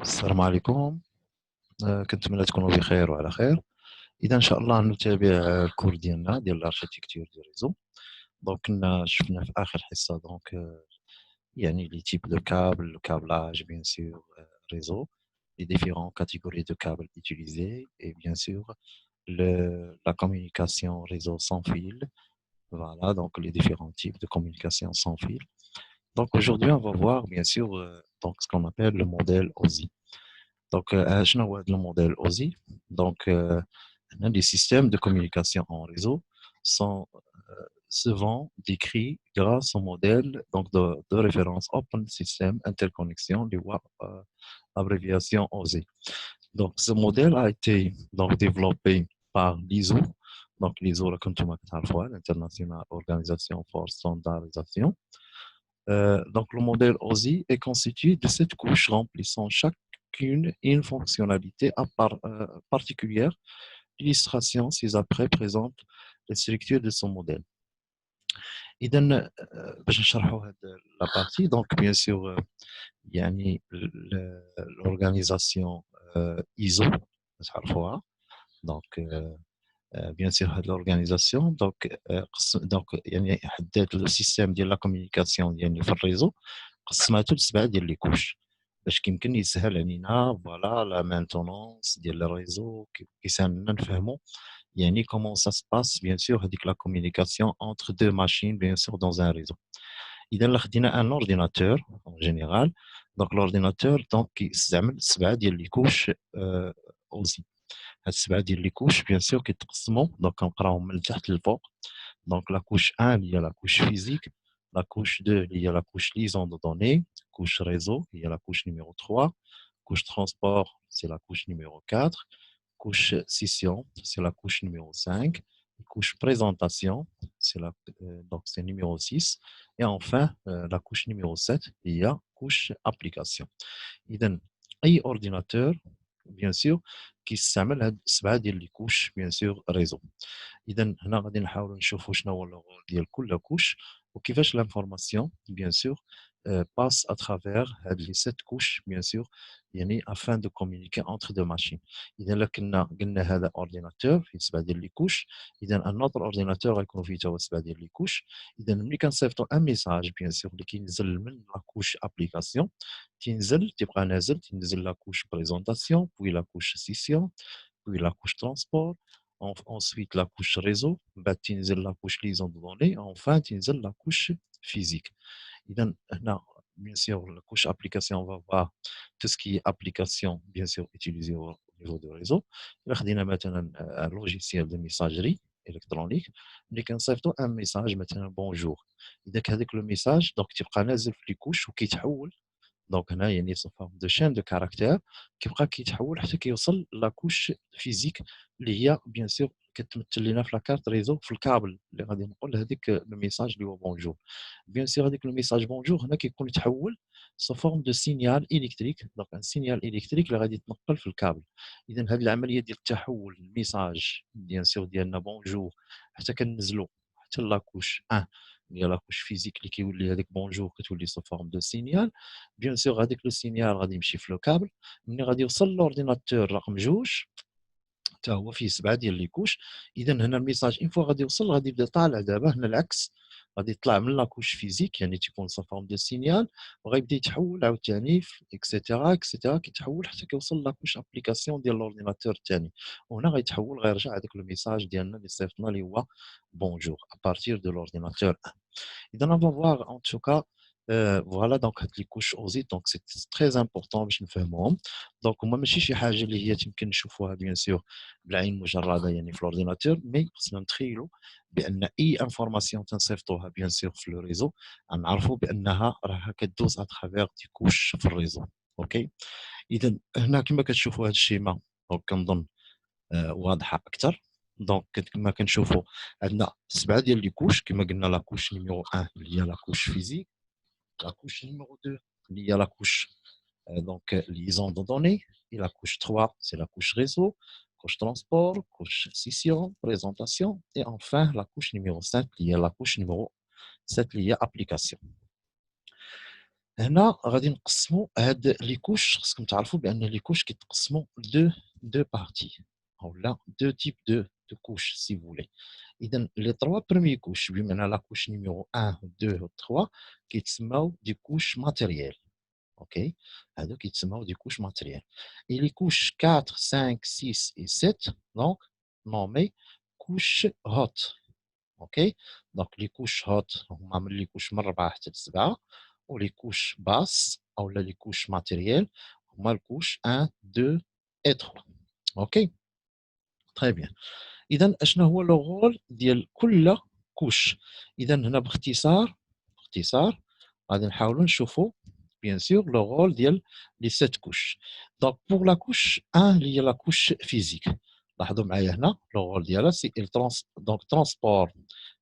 السلام عليكم. كنتمنى تكونوا بخير وعلى خير. إذا إن شاء الله نتابع الكور ديالنا ديال الاركيتكتور دو ريزو. دونك كنا شفنا في آخر حصة يعني les types de câbles, le câblage bien sûr, réseau, les différentes catégories de câbles utilisés et bien sûr la communication réseau sans fil. Voilà, donc les différents types de communication sans fil. Donc aujourd'hui, on va voir bien sûr donc ce qu'on appelle le modèle OSI. Donc, شنو هو هذا الموديل OSI. Donc, les systèmes de communication en réseau sont souvent décrits grâce au modèle donc de référence Open System Interconnection, abréviation OSI. Donc, ce modèle a été donc développé par l'ISO. Donc, l'ISO, l'International Organisation for Standardization. Donc, le modèle OSI est constitué de 7 couches remplissant chacune une fonctionnalité particulière. L'illustration ci-après présente les structures de son modèle. إذا باش نشرحوا هذه la partie, donc bien sûr يعني l'organisation ISO تعرفوها. Donc bien sûr هذه l'organisation donc يعني حددت السيستم ديال لا كوميونيكاسيون ديالنا في الريزو، قسماتو لسبعه ديال لي كوش باش كيمكن يسهل علينا فوالا لا مانتونونس ديال الريزو، كيساعدنا نفهموا يعني comment ça se passe bien sûr هذيك la communication entre deux machines bien sûr dans un réseau. إذا لا خدينا ان اورديناتور en général، donc l'ordinateur donc كيستعمل سبعه ديال لي كوش aussi. هاد السبعه ديال لي كوش بيان سور كيتقسموا دونك كنقراوهم من التحت للفوق. دونك لا كوش 1 اللي هي لا كوش فيزيك، لا كوش 2 اللي هي لا كوش ليزون دو دوني، كوش ريزو هي لا كوش نيميرو 3، كوش ترونسبور سي لا كوش نيميرو 4، couche scission, c'est la couche numéro 5, couche présentation, c'est donc c'est numéro 6, et enfin la couche numéro 7, il y a couche application. إذن أي ordinateur bien sûr كيستعمل هاد السبعه ديال لي كوش bien sûr réseau. إذا هنا غادي نحاولوا نشوفوا شنو هو اللوغو ديال كل كوش وكيفاش l'information bien sûr passe à travers هاد les 7 couches bien sûr يعني afin de communiquer entre deux machines. إذا قلنا هذا ordinateur فيه 7 ديال لي كوش، إذا un autre ordinateur غيكون فيه تا هو 7 ديال لي كوش. إذا ملي كنصيفطوا ان ميساج bien sûr اللي كينزل من لا كوش ابليكاسيون تيبقى نازل تنزل لا couche présentation puis la couche scission puis la couche transport, ensuite la couche réseau, la couche liaison de données, enfin la couche physique. إذن هنا bien sûr la couche application, on va voir tout ce qui est application bien sûr utilisée au niveau du réseau. إلا خدينا مثلا un logiciel de messagerie électronique ملي كنصيفطوا ان ميساج مثلا بونجور، اذا هذاك لو ميساج دونك تيبقى نازل في لي كوش وكيتحول دونك هنا يعني سو فورم دو شين دو كاركتير كيبقى كيتحول حتى كيوصل لاكوش فيزيك اللي هي بيان سور كتمثل لنا في لاكارت ريزو في الكابل اللي غادي نقول هذيك لو ميساج اللي هو بونجور. بيان سور هذيك لو ميساج بونجور هنا كيكون يتحول سو فورم دو سينيال الكتريك، دونك ان سينيال الكتريك اللي غادي يتنقل في الكابل. اذا هذه العمليه ديال تحول الميساج بيان سور ديالنا بونجور حتى كنزلو حتى لاكوش 1 اللي هي لاكوش فيزيك اللي كيولي هذيك بونجور كتولي سو فورم دو سينيال. بيان سور هذاك لو سينيال غادي يمشي في لو كابل، ملي غادي يوصل لورديناتور رقم 2 حتى هو فيه 7 ديال لي كوش. اذا هنا الميساج اون فوا غادي يوصل غادي يبدا طالع دابا هنا العكس، غادي يطلع من لاكوش فيزيك يعني تيكون سا فورم دو سينيال وغيبدا يتحول عاوتاني اكسيتيرا اكسيتيرا كيتحول حتى كيوصل لاكوش ابليكاسيون ديال لورديناتور الثاني، وهنا غيتحول غيرجع هذاك لو ميساج ديالنا اللي صيفطنا اللي هو بونجور ابارتير دو لورديناتور. إذا on va voir en tout cas voilà donc هاد لي كوش اوزي دونك سي تري امبورطون باش نفهموهم. دونك هما ماشي شي حاجه اللي هي يمكن نشوفوها بيان سور بالعين المجرده يعني في الاورديناتور، مي خصنا نتخيلوا بان اي انفورماسيون تنصيفطوها بيان سور في لو ريزو غنعرفوا بانها راها كدوز اترافيغ دي كوش في الريزو. اوكي اذا هنا كما كتشوفوا هاد الشيما دونك كنظن واضحه اكثر. دونك كما كنشوفوا عندنا 7 ديال لي كوش كما قلنا لا كوش نيميرو 1 اللي هي لا كوش فيزيك، لا كوش نيميرو 2 اللي هي لا كوش donc liaison de données, et la couche 3 c'est la couche réseau, couche transport, couche scission, présentation, et enfin la couche numéro 5 qui est la couche numéro 7 liée à application. هنا غادي نقسموا هاد لي كوش. خصكم تعرفوا بان لي كوش كيتقسموا دو بارتي او لا دو تيب دو كوش سي فولي. اذا لي 3 بروميي كوش بمعنى لا كوش نيميرو 1 و 2 و 3 كيتسموا دي كوش ماتيريال. اوكي، هادو كيتسموا دي كوش ماتيريال. اي لي كوش 4 5 6 et 7 دونك نومي كوش هوت. اوكي، دونك لي كوش هوت هما من لي كوش من 4 حتى ل 7، ولي كوش باس او لي كوش ماتيريال هما الكوش 1 2 et 3. اوكي تري بيان. اذا اشنا هو لو رول ديال كل كوش؟ اذا هنا باختصار غادي نحاولوا نشوفوا بيان سور لو رول ديال لي 7 كوش. دونك بور لا كوش 1 اللي هي لا كوش فيزيك، لاحظوا معايا هنا لو رول ديالها سي donc transport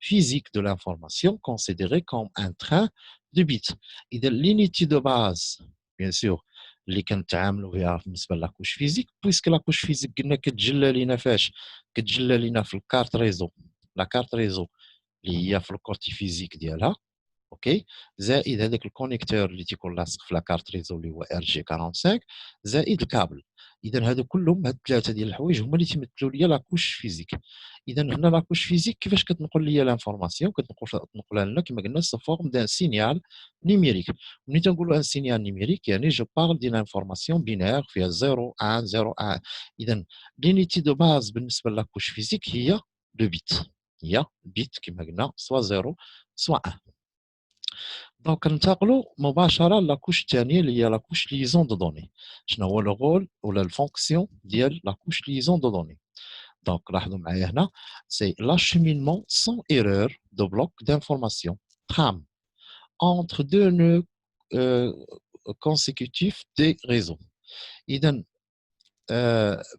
physique de l'information considéré comme un train de bits. اذا l'unité de base بيان سور اللي كنتعاملوا بها بالنسبه لاكوش فيزيك، بويسك لاكوش فيزيك قلنا كتجلى لينا فاش كتجلى لينا في الكارت ريزو، لا كارت ريزو اللي هي في الكورتي فيزيك ديالها. اوكي، زائد هذاك الكونيكتور اللي تيكون لاصق في لا كارت ريزو اللي هو ار جي 45، زائد الكابل. اذا هادو كلهم، هاد الثلاثه ديال الحوايج هما اللي تيمثلوا ليا لاكوش فيزيك. اذا هنا لاكوش فيزيك كيفاش كتنقل ليا لانفورماسيون؟ كتنقلها لنا كما قلنا سو فورم دان سينيال نيميريك. ملي تنقولوا ان سينيال نيميريك يعني جو بارل ديال انفورماسيون بينير فيها 0 1 0 1. اذا لينيتي دو باز بالنسبه لاكوش فيزيك هي لو بيت، هي بيت كما قلنا سوا 0 سوا 1. دونك كننتقلوا مباشره لاكوش الثانيه اللي هي لاكوش ليزون دو دوني. شنو هو لو رول ولا الفونكسيون ديال لاكوش ليزون دو دوني؟ دونك لاحظوا معايا هنا سي l'acheminement sans erreur de blocs d'information TRAM entre deux nœuds consécutifs des réseaux. اذا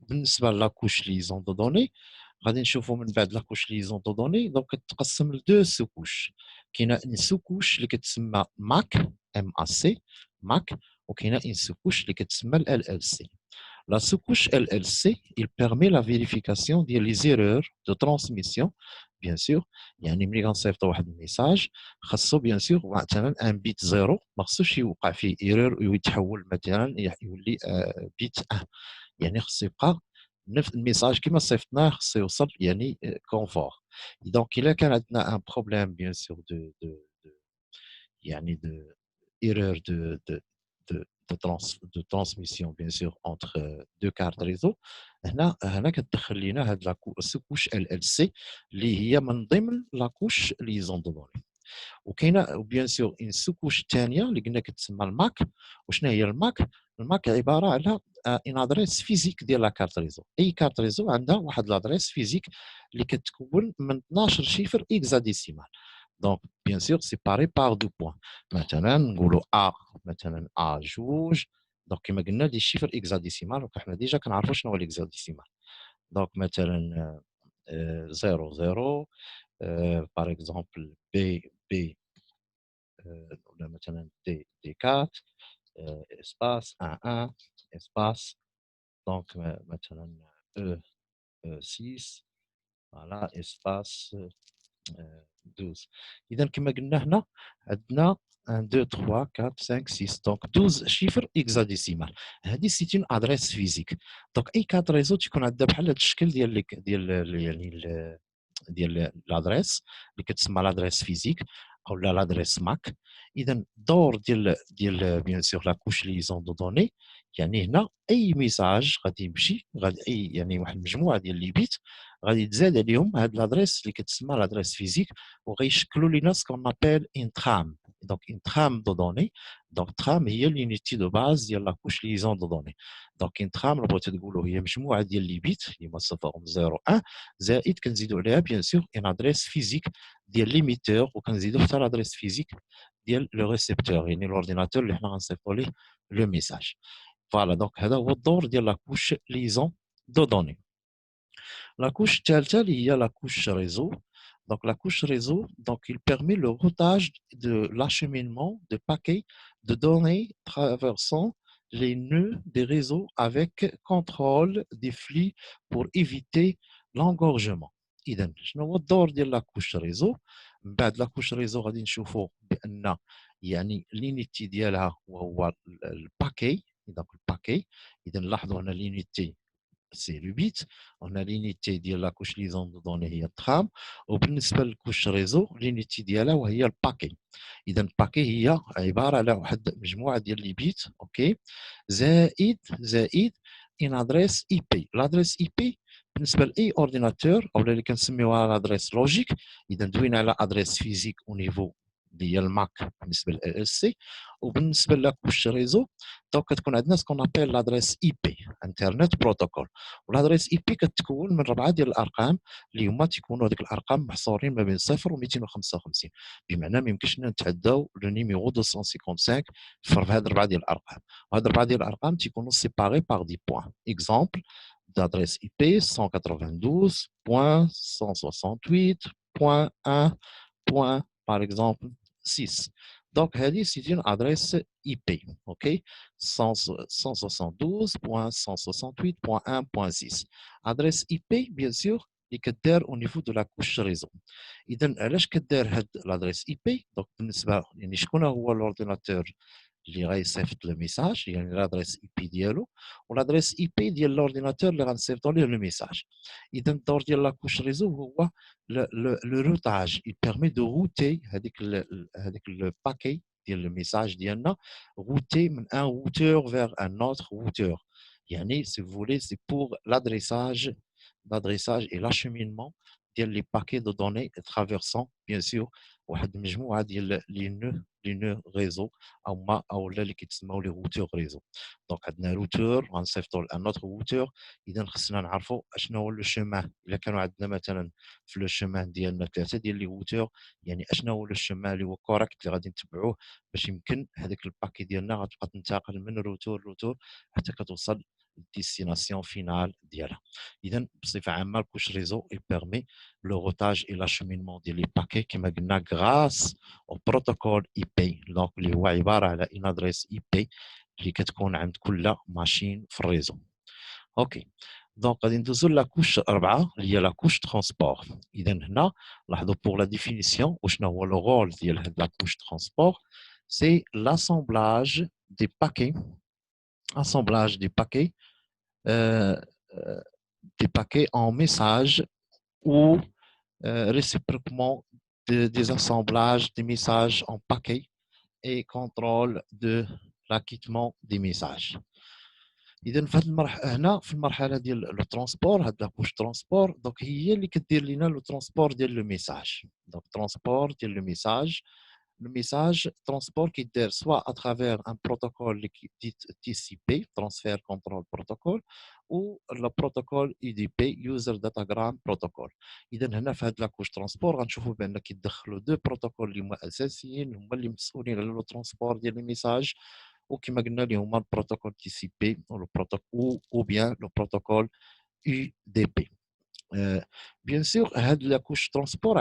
بالنسبه لاكوش ليزون دو دوني غادي نشوفوا من بعد لاكوش ليزون دو دوني دونك كتقسم لدو سوكوش. كاينه ان سوكوش اللي كتسمى ماك ام ا سي ماك، وكاينه ان سوكوش اللي كتسمى ال ال سي. La sous-couche LLC, il permet la vérification des erreurs de transmission, bien sûr. يعني ملي غنصيفطوا واحد الميساج خاصو بيان سور مثلا ان بيت زيرو ما خصوش يوقع فيه ايرور ويتحول مثلا يولي بيت 1. يعني خصو يبقى نفس الميساج كما صيفطناه خصو يوصل يعني كونفور. دونك الا كان عندنا ان بروبليم بيان سور دو يعني دو erreur de transmission bien sûr entre deux cartes réseau. هنا كتدخل لينا هاد السكوش ال ال سي اللي هي من ضمن لاكوش ليزون دو دوني. وكاينه بيان سور ان سكوش ثانيه اللي قلنا كتسمى الماك. وشنو هي الماك؟ الماك عباره على ان ادريس فيزيك ديال لا كارت ريزو. اي كارت ريزو عندها واحد لادريس فيزيك اللي كتكون من 12 شيفر اكزاديسيمال. دونك بيان سور سيباري بار دو بوان. مثلا نقولوا ا مثلا ا جوج. دونك كما قلنا دي شيفر اكزاديسيمال، دونك حنا ديجا كنعرفوا شنو هو الاكزاديسيمال. دونك مثلا 0 0 باغ اكزومبل بي ولا مثلا دي 4 اسباس 1 1 اسباس. دونك مثلا او 6 فوالا اسباس 12. اذا كما قلنا هنا عندنا 1 2 3 4 5 6 دونك 12 شيفر اكزاديسيمال. هذه سي اون ادريس فيزيك. دونك اي كارت ريزو تيكون عندها بحال هذا الشكل ديال يعني ديال لادريس اللي كتسمى لادريس فيزيك او لادريس ماك. اذا الدور ديال بيان سور لا كوش ليزون دو دوني يعني هنا اي ميساج غادي يمشي غادي اي يعني واحد المجموعه ديال لي بيت غادي تزاد عليهم هاد لادريس اللي كتسمى لادريس فيزيك وغيشكلوا لينا سكون ابيل ان ترام. دونك ان ترام دو دوني. دونك ترام هي لونيتي دو باز ديال لا كوش ليزون دو دوني. دونك ان ترام بغيتو تقولوا هي مجموعه ديال لي بيت اللي هما صفرهم 0 1 زائد كنزيدوا عليها بيان سور ان ادريس فيزيك ديال ليميتور وكنزيدوا حتى لادريس فيزيك ديال لو ريسيبتور يعني الاورديناتور اللي حنا غنصيفطوا ليه لو ميساج. فوالا دونك هذا هو الدور ديال لا كوش ليزون دو دوني. La couche telle il y a la couche réseau. Donc, la couche réseau, donc, il permet le routage de l'acheminement de paquets de données traversant les nœuds des réseaux avec contrôle des flux pour éviter l'engorgement. إذا شنو هو الدور ديال لا كوش ريزو؟ من بعد لا كوش ريزو غادي نشوفوا بأن يعني لينيتي ديالها وهو الباكي. دونك الباكي اذا نلاحظوا هنا لينيتي سي لو بيت، هنا لينيتي ديال لا كوش ليزون دو دوني هي الترام، وبالنسبه للكوش ريزو لينيتي ديالها وهي الباكي. اذا الباكي هي عباره على واحد مجموعه ديال لي بيت اوكي زائد ان ادريس اي بي. لادريس اي بي بالنسبه لاي اورديناتور او اللي كنسميوها لادريس لوجيك، اذا دوينا على ادريس فيزيك او نيفو ديال الماك بالنسبه لل اس سي، وبالنسبه لاكوش ريزو دونك كتكون عندنا سكون ابيل لادريس اي بي انترنت بروتوكول. والادريس اي بي كتكون من 4 ديال الارقام اللي هما تيكونوا هذوك الارقام محصورين ما بين 0 و 255، بمعنى ما يمكنش لنا نتعداو لو نيميرو 255 في هاد 4 ديال الارقام. وهاد 4 ديال الارقام تيكونوا سيباري باغ دي بوين. اكزومبل d'adresse IP 192.168.1. par exemple 6. Donc, c'est une adresse IP, OK? 172.168.1.6. Adresse IP, bien sûr, اللي كدار au niveau de la couche réseau. إذا علاش كدار هاد l'adresse IP؟ donc بالنسبة يعني شكون هو l'ordinateur اللي غيصيفط لو ميساج، يعني لادريس اي بي ديالو ولادريس اي بي ديال لورديناتور اللي غنصيفطوا ليه لو ميساج. اذا الدور ديال لاكوش ريزو هو لو روتاج، il permet de router هذيك الباكي ديال الميساج ديالنا، router من ان routeur vers un autre routeur. يعني si vous voulez c'est pour l'adressage et l'acheminement ديال لي باكي دو دوني traversant bien sûr واحد المجموعه ديال لي نو ريزو او اللي كيتسموا لي روتور ريزو. دونك عندنا روتور غنصيفطوا لان اوتر روتور. اذا خصنا نعرفوا اشنو هو لو شومان. الا كانوا عندنا مثلا في لو شومان ديالنا 3 ديال لي روتور، يعني اشنو هو لو شومان اللي هو كوريكت اللي غادي نتبعوه باش يمكن هذاك الباكي ديالنا غتبقى تنتقل من روتور لروتور حتى كتوصل للديستيناسيون فينال ديالها. اذا بصفه عامه الكوش ريزو يبيرمي le routage et l'acheminement des paquets كما قلنا grâce au protocole IP. donc اللي هو عباره على une adresse IP اللي كتكون عند كل ماشين في الريزو. اوكي دونك غادي ندوزو لاكوش 4 اللي هي لاكوش ترونسبور. اذا هنا لاحظوا بور لا ديفينيسيون وشنو هو لو رول ديال هاد لاكوش ترونسبور. سي l'assemblage des paquets assemblage des paquets des paquets en message ou réciproquement des assemblages des messages en paquets et contrôle de l'acquittement des messages. اذا في هذه المرحله هنا في المرحله ديال لو ترونسبور، هاد لاكوش ترونسبور دونك هي اللي كدير لنا لو ترونسبور ديال لو ميساج. دونك ترونسبور ديال لو ميساج، le message transport qui est soit à travers un protocole qui dit TCP, transfert control protocol, ou le protocole UDP, user datagram protocol. اذا هنا في هذا لاكوش ترونسبور غنشوفوا بان كيدخلوا دو بروتوكول اللي هما اساسيين، هما اللي مسؤولين على لو ترونسبور ديال الميساج، وكما قلنا اللي هما البروتوكول TCP ou bien le protocole UDP. بيان سور هاد لا كوش ترونسبور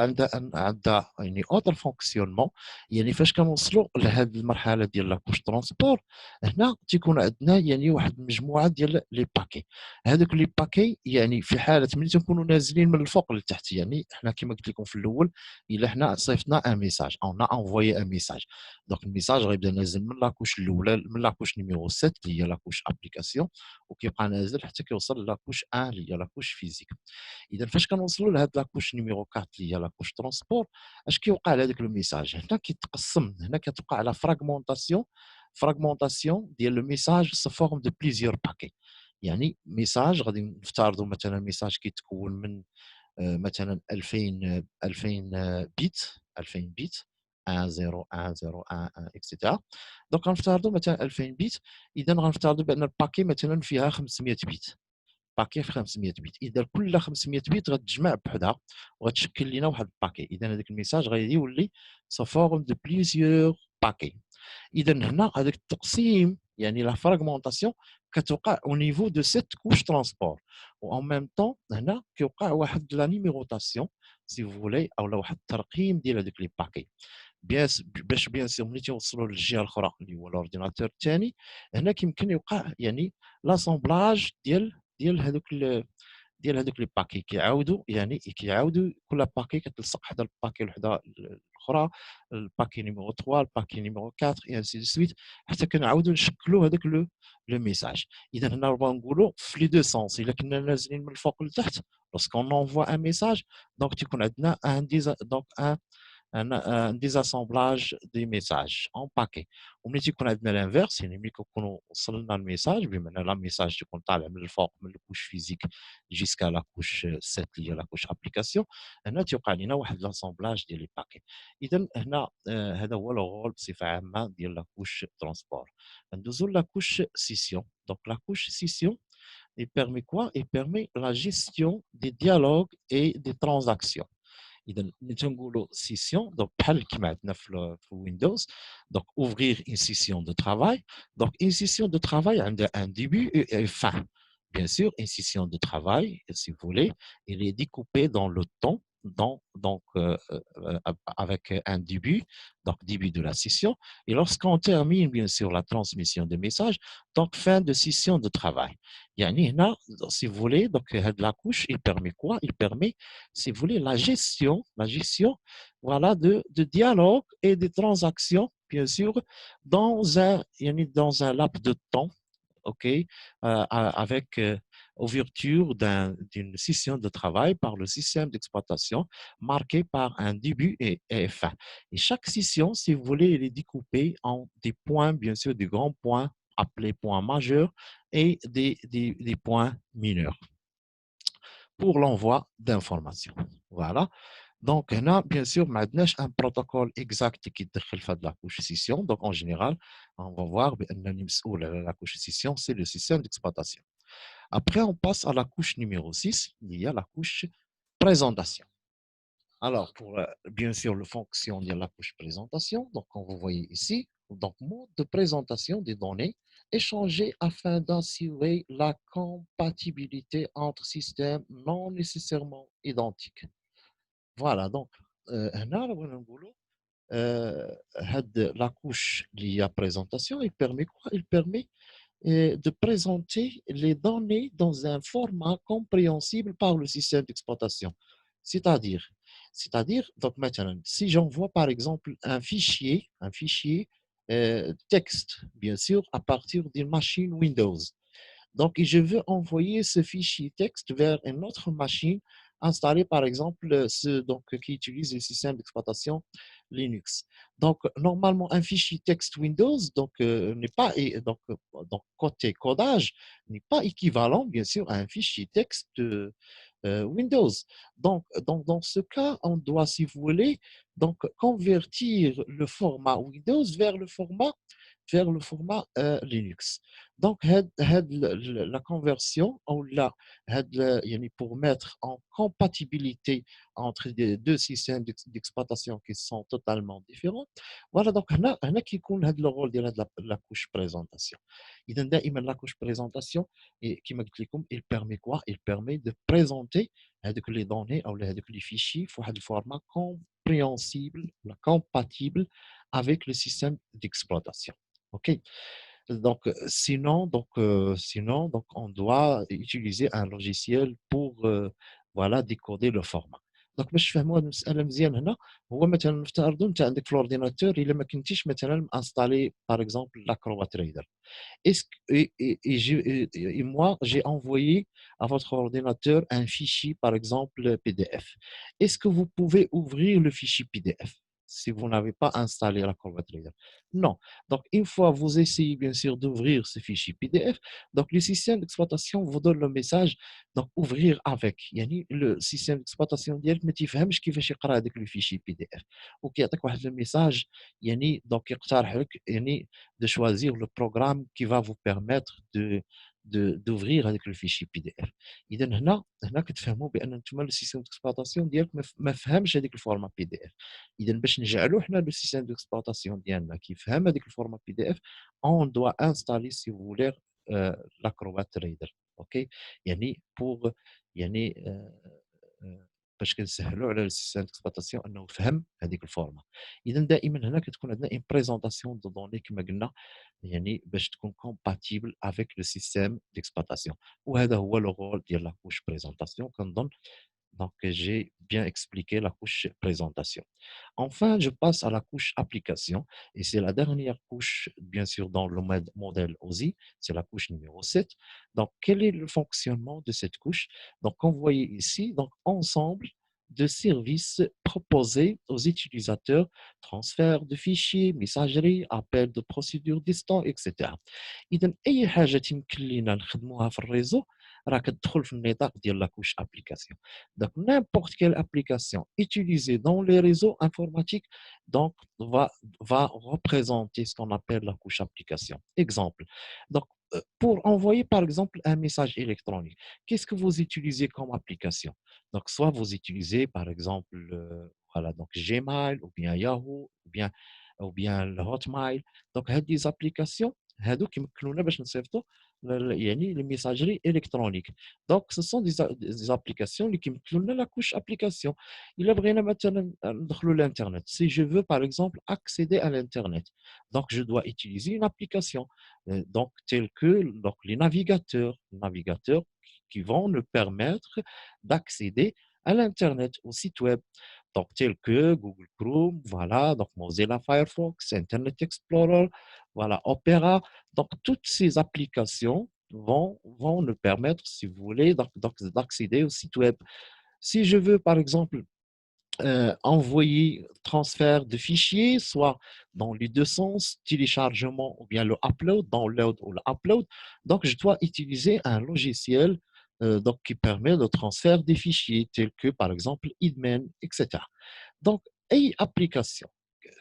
عندها يعني اوتر فونكسيونمون. يعني فاش كنوصلوا لهاد المرحله ديال لا كوش ترونسبور هنا تيكون عندنا يعني واحد المجموعه ديال لي باكي. هذوك لي باكي يعني في حاله ملي تنكونوا نازلين من الفوق للتحت، يعني حنا كما قلت لكم في الاول الا حنا صيفطنا ان ميساج او نا انفويي ان ميساج، دونك الميساج غيبدا نازل من لا كوش الاولى من لا كوش نيميرو 7 اللي هي لا كوش ابليكاسيون، وكيبقى نازل حتى كيوصل لا كوش 1 اللي هي لا كوش فيزيك. اذا فاش كنوصلوا لهاد لاكوش نيميرو 4 اللي هي لاكوش ترونسبور، اش كيوقع لهذاك الميساج؟ هنا كيتقسم، هنا كتوقع على فراغمونطاسيون ديال لو ميساج سو فورم دو بليزيور باكي. يعني ميساج غادي نفترضوا مثلا ميساج كيتكون من مثلا 2000 بيت 2000 بيت 1 0 1 0 1 1 اكسيتيرا. دونك غنفترضوا مثلا 2000 بيت. اذا غنفترضوا بان الباكي مثلا فيها 500 بيت، باكي في 500 بيت. اذا كل 500 بيت غتجمع بوحدها وغتشكل لنا واحد الباكي. اذا هذاك الميساج غادي يولي سو فورم دو بليزيور باكي. اذا هنا هذاك التقسيم يعني لا فراغمونطاسيون كتوقع او نيفو دو سيت كوش ترونسبور، و ان ميم طون هنا كيوقع واحد لا نيميروطاسيون سي فولي او واحد الترقيم ديال هذوك لي باكي. باش بيان سور ملي توصلوا للجهه الاخرى اللي هو الاورديناتور الثاني، هنا كيمكن يوقع يعني لاسامبلاج ديال ديال هذوك لي باكي كيعاودوا كل باكي كتلصق حدا الباكي الوحده الاخرى، الباكي نيميرو 3 الباكي نيميرو 4 اي انسي دو سويت حتى كنعاودوا نشكلوا هذاك لو ميساج. اذا هنا راه نقولوا في لي دو سونس، الا كنا نازلين من الفوق لتحت لوسكون اونفوا ان ميساج دونك تيكون عندنا ان دونك un désassemblage des messages en paquet. وملي تيكون عندنا l'inverse يعني ملي كنكونوا وصلنا الميساج بمعنى لا ميساج تيكون طالع من الفوق من الكوش فيزيك جيسكا لا كوش 7 اللي هي لا كوش ابليكاسيون، هنا تيوقع لنا واحد لاسامبلاج ديال لي باكي. اذا هنا هذا هو لو رول بصفه عامه ديال لا كوش ترونسبور. ندوزو لا كوش سيسيون. دونك لا كوش سيسيون il permet quoi? Il permet la gestion des dialogues et des transactions. اذا ملي تنقولوا سيسيون دونك بحال كيما عندنا في ويندوز دونك اوفرير اون سيسيون دو ترافاي. دونك اون سيسيون دو ترافاي عندها ان début et une fin. Bien sûr, une session de travail, si vous voulez, elle est découpée dans le temps, avec un début, donc début de la session. Et lorsqu'on termine, bien sûr, la transmission de messages, donc fin de session de travail. يعني هنا, si vous voulez, donc la couche, il permet quoi? Il permet, si vous voulez, la gestion, voilà, de dialogue et de transactions, bien sûr, dans un laps de temps, ok, avec ouverture d'une session de travail par le système d'exploitation marqué par un début et fin. Et chaque session, si vous voulez, elle est découpée en des points, bien sûr, des grands points appelés points majeurs et des points mineurs pour l'envoi d'informations. Voilà. Donc, on a bien sûr maintenant un protocole exact qui est la couche session. Donc, en général, on va voir que la couche session, c'est le système d'exploitation. Après, on passe à la couche numéro 6, il y a la couche présentation. Alors, pour bien sûr le fonction de la couche présentation, donc comme vous voyez ici, donc mode de présentation des données échangées afin d'assurer la compatibilité entre systèmes non nécessairement identiques. Voilà, donc هنا بغينا نقولوا la couche liée à présentation, il permet quoi? Il permet de présenter les données dans un format compréhensible par le système d'exploitation. C'est-à-dire, c'est-à-dire, donc maintenant, si j'envoie par exemple un fichier texte, bien sûr, à partir d'une machine Windows, donc je veux envoyer ce fichier texte vers une autre machine installée par exemple donc, qui utilise le système d'exploitation Linux. Donc normalement un fichier texte Windows donc n'est pas donc côté codage n'est pas équivalent bien sûr à un fichier texte Windows. Donc dans ce cas on doit si vous voulez donc convertir le format Windows vers le format Linux. Donc, la conversion, pour mettre en compatibilité entre les deux systèmes d'exploitation qui sont totalement différents, voilà, donc, هنا كيكون هذا le rôle ديال la couche présentation. إذا دائما la couche présentation, et كما قلت لكم, il permet quoi? Il permet de présenter هذوك les données ou هذوك les fichiers في واحد الفورما compréhensible, compatible avec le système d'exploitation. OK? Donc, sinon, donc, on doit utiliser un logiciel pour voilà, décoder le format. Donc, باش نفهموا هذه المسألة مزيان هنا هو مثلا نفترضوا انت عندك في الاورديناتور الا ما كنتيش مثلا انستالي باغ اكزومبل لاكروبات تريدر. Et moi, j'ai envoyé à votre ordinateur un fichier, par exemple, PDF. Est-ce que vous pouvez ouvrir le fichier PDF si vous n'avez pas installé la Reader? Non. Donc, une fois vous essayez bien sûr d'ouvrir ce fichier PDF, donc le système d'exploitation vous donne le message donc ouvrir avec. يعني le système d'exploitation ديالك ما تيفهمش كيفاش يقرا هذاك le fichier PDF. وكيعطيك واحد le message يعني donc يقترح لك يعني de choisir le programme qui va vous permettre d'ouvrir avec le fichier PDF. اذا هنا كتفهموا بان انتم السيستم ديكسبلوطاسيون ديالك ما فهمش هذيك الفورما بي دي اف. اذا باش نجعلوا حنا لو سيستم ديكسبلوطاسيون ديالنا كيفهم هذيك الفورما بي دي اف اون دوا انستالي سي فولير لاكروبات ريدر. اوكي يعني بوغ يعني باش كنسهلوا على السيستم ديكسبلوطاسيون انه فهم هذيك الفورما. اذا دائما هنا كتكون عندنا اون بريزونطاسيون دو دوني كما قلنا يعني باش تكون compatible avec le système d'exploitation. وهذا هو le rôle ديال la couche présentation كنظن. Donc, j'ai bien expliqué la couche présentation. Enfin, je passe à la couche application. Et c'est la dernière couche, bien sûr, dans le modèle OSI. C'est la couche numéro 7. Donc, quel est le fonctionnement de cette couche? Donc, on voyez ici, donc, ensemble de services proposés aux utilisateurs, transfert de fichiers, messagerie, appel de procédures distants, etc. إذا أي حاجة يمكن لنا نخدموها في الريزو راه كتدخل في النطاق ديال لا couche application. Donc, n'importe quelle application utilisée dans les réseaux informatiques donc, va représenter ce qu'on appelle la couche application. Exemple, donc, pour envoyer par exemple un message électronique, qu'est-ce que vous utilisez comme application? Donc, soit vous utilisez par exemple voilà, donc Gmail ou bien Yahoo ou bien le Hotmail. Donc, هذه applications هادو كيمكنونا باش نصيفطوا يعني les messageries électroniques. Donc, ce sont des applications qui me la couche application. Il a vraiment maintenant l'Internet. Si je veux, par exemple, accéder à l'Internet, donc je dois utiliser une application, donc telle que donc, les navigateurs qui vont nous permettre d'accéder à l'Internet, au site web. Donc, tels que Google Chrome, voilà, donc Mozilla Firefox, Internet Explorer, voilà, Opera. Donc, toutes ces applications vont nous permettre, si vous voulez, d'accéder au site web. Si je veux, par exemple, envoyer, transfert de fichiers, soit dans les deux sens, téléchargement ou bien le upload, download ou le upload, donc je dois utiliser un logiciel donc, qui permet le transfert des fichiers, tels que, par exemple, Idman, etc. Donc, أي application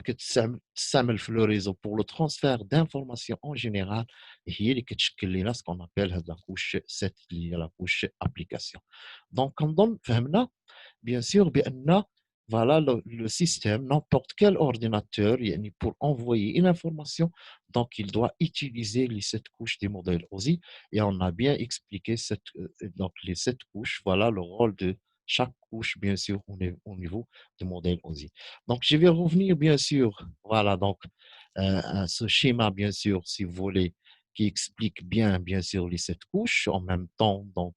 كتستعمل في لو ريزو pour le transfert d'informations en général هي اللي كتشكل لنا ce qu'on appelle هاد la couche 7 اللي هي la couche application. Donc كنظن فهمنا bien sûr بأن voilà le système, n'importe quel ordinateur, pour envoyer une information, donc il doit utiliser les 7 couches des modèles OSI et on a bien expliqué donc les 7 couches, voilà le rôle de chaque couche, bien sûr, au niveau du modèle OSI. Donc, je vais revenir, bien sûr, voilà, donc, à ce schéma, bien sûr, si vous voulez, qui explique bien, bien sûr, les 7 couches en même temps. Donc,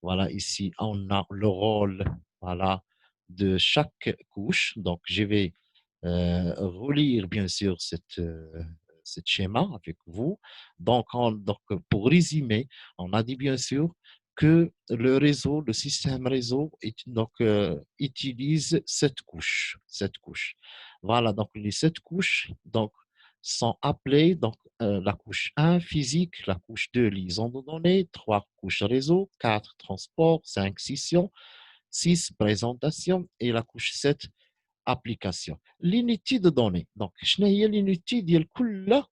voilà, ici, on a le rôle, voilà, de chaque couche. Donc, je vais relire, bien sûr, cette schéma avec vous. Donc, pour résumer, on a dit, bien sûr, que le réseau, le système réseau, utilise cette couche, cette couche. Voilà, donc les 7 couches donc, sont appelées donc, la couche 1, physique, la couche 2, liaison de données, 3, couche réseau, 4, transport, 5, scission, 6, présentation et la couche 7, application. L'unité de données. Donc, شنو هي l'unité ديال كل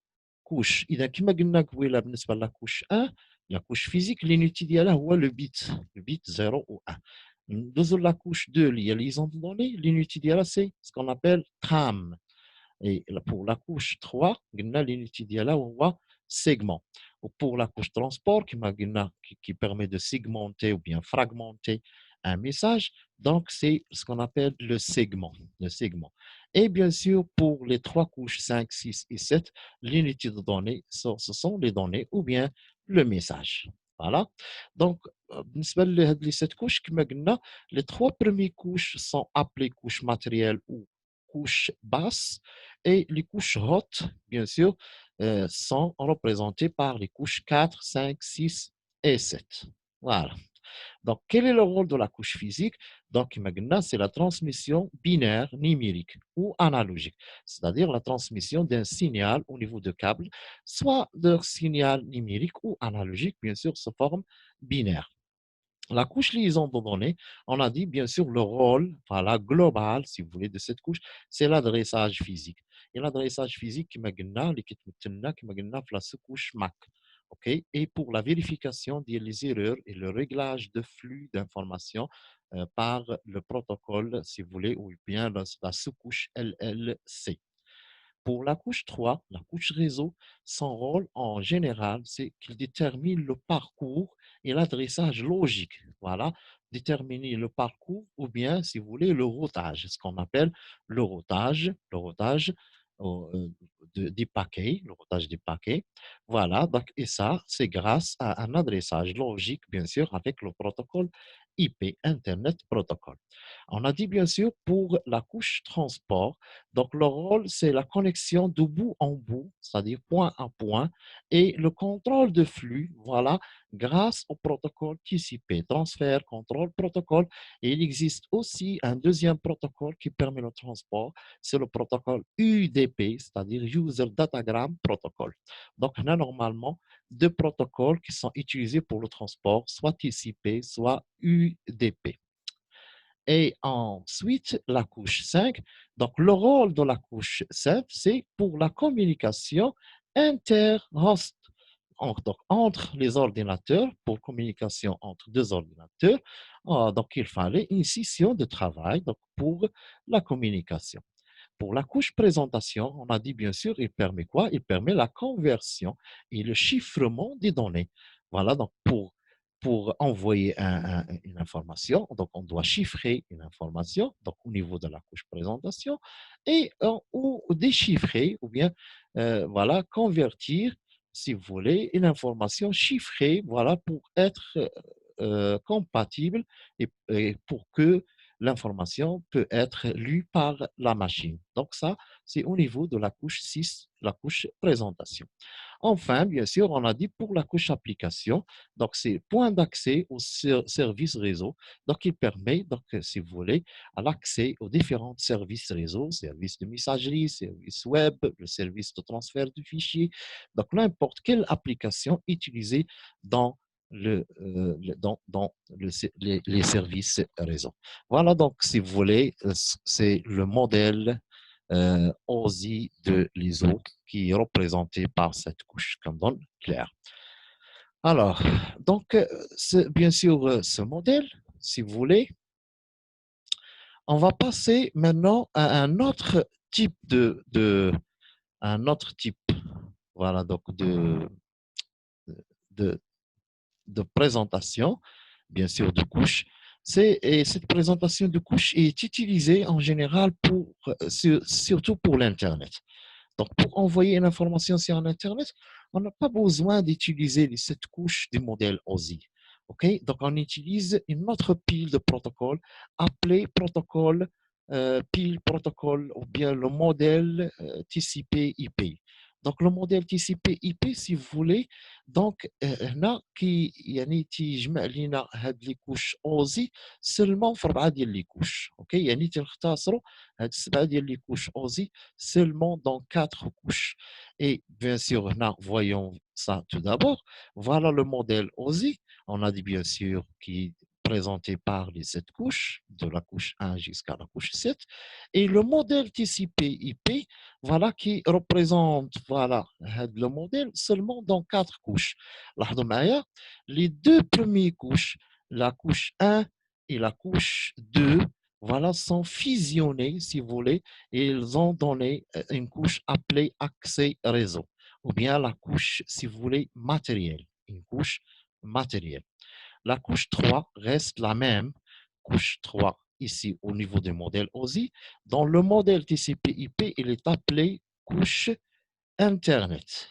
couche. إذا كما قلنا قبيله بالنسبة لا couche 1, la couche physique, l'unité ديالها هو le bit 0 ou 1. ندوزو la couche 2 اللي هي liaison de données, l'unité ديالها c'est ce qu'on appelle tram. Et pour la couche 3, l'unité ديالها هو segment. Ou pour la couche transport, qui permet de segmenter ou bien fragmenter un message, donc c'est ce qu'on appelle le segment, le segment. Et bien sûr, pour les trois couches 5, 6 et 7, l'unité de données, ce sont les données ou bien le message. Voilà. Donc, بالنسبة لهاد les 7 couches, كما قلنا, les trois premières couches sont appelées couches matérielles ou couches basses et les couches hautes, bien sûr, sont représentées par les couches 4, 5, 6 et 7. Voilà. Donc, quel est le rôle de la couche physique? Donc, maintenant, c'est la transmission binaire numérique ou analogique, c'est-à-dire la transmission d'un signal au niveau de câble, soit de signal numérique ou analogique, bien sûr, sous forme binaire. La couche liaison de données, on a dit bien sûr le rôle voilà, global, si vous voulez, de cette couche, c'est l'adressage physique. Et l'adressage physique, qui m'a la sous-couche MAC. OK? Et pour la vérification des erreurs et le réglage de flux d'informations par le protocole, si vous voulez, ou bien la sous-couche LLC. Pour la couche 3, la couche réseau, son rôle en général, c'est qu'il détermine le parcours et l'adressage logique. Voilà, déterminer le parcours ou bien, si vous voulez, le routage, ce qu'on appelle le routage des paquets, le routage des paquets. Voilà, donc, et ça, c'est grâce à un adressage logique, bien sûr, avec le protocole IP, Internet Protocol. On a dit, bien sûr, pour la couche transport, donc le rôle, c'est la connexion de bout en bout, c'est-à-dire point à point, et le contrôle de flux, voilà, grâce au protocole TCP, transfert, contrôle, protocole. Et il existe aussi un deuxième protocole qui permet le transport, c'est le protocole UDP, c'est-à-dire User Datagram Protocol. Donc, on a normalement deux protocoles qui sont utilisés pour le transport, soit TCP, soit UDP. Et ensuite, la couche 5. Donc, le rôle de la couche 5, c'est pour la communication inter-host. Donc, entre les ordinateurs, pour communication entre deux ordinateurs. Donc, il fallait une session de travail donc, pour la communication. Pour la couche présentation, on a dit bien sûr, il permet quoi? Il permet la conversion et le chiffrement des données. Voilà, donc pour envoyer une information, donc on doit chiffrer une information donc au niveau de la couche présentation et ou déchiffrer ou bien voilà, convertir, si vous voulez, une information chiffrée voilà, pour être compatible et pour que l'information peut être lue par la machine. Donc ça, c'est au niveau de la couche 6, la couche présentation. Enfin, bien sûr, on a dit pour la couche application, donc c'est point d'accès au service réseau. Donc, il permet, donc, si vous voulez, à l'accès aux différents services réseau, services de messagerie, services web, le service de transfert de fichiers. Donc, n'importe quelle application utilisée dans les services réseau. Voilà, donc, si vous voulez, c'est le modèle OSI de l'ISO qui est représenté par cette couche, comme dans le clair. Alors, donc, bien sûr, ce modèle, si vous voulez, on va passer maintenant à un autre type un autre type, voilà, donc de, de présentation, bien sûr, de couche. Et cette présentation de couche est utilisée en général surtout pour l'Internet. Donc, pour envoyer une information sur Internet, on n'a pas besoin d'utiliser les 7 couches du modèle OSI. OK? Donc, on utilise une autre pile de protocoles appelée protocole, pile protocole ou bien le modèle TCP/IP. Donc, le modèle TCP/IP, si vous voulez, donc, هنا يعني تيجمع لنا هاد لي كوش اوزي seulement في 4 ديال لي كوش. اوكي يعني تنختصروا هاد 7 ديال لي كوش اوزي seulement dans 4 couches. Et bien sûr, voyons ça tout d'abord. Voilà le modèle OSI. On a dit bien sûr qui est présenté par les 7 couches, de la couche 1 jusqu'à la couche 7. Et le modèle TCP/IP, voilà, qui représente voilà, le modèle seulement dans 4 couches. Les deux premières couches, la couche 1 et la couche 2, voilà, sont fusionnées, si vous voulez, et ils ont donné une couche appelée accès réseau, ou bien la couche, si vous voulez, matérielle, une couche matérielle. La couche 3 reste la même, couche 3 ici au niveau du modèle OSI. Dans le modèle TCP/IP, il est appelé couche Internet.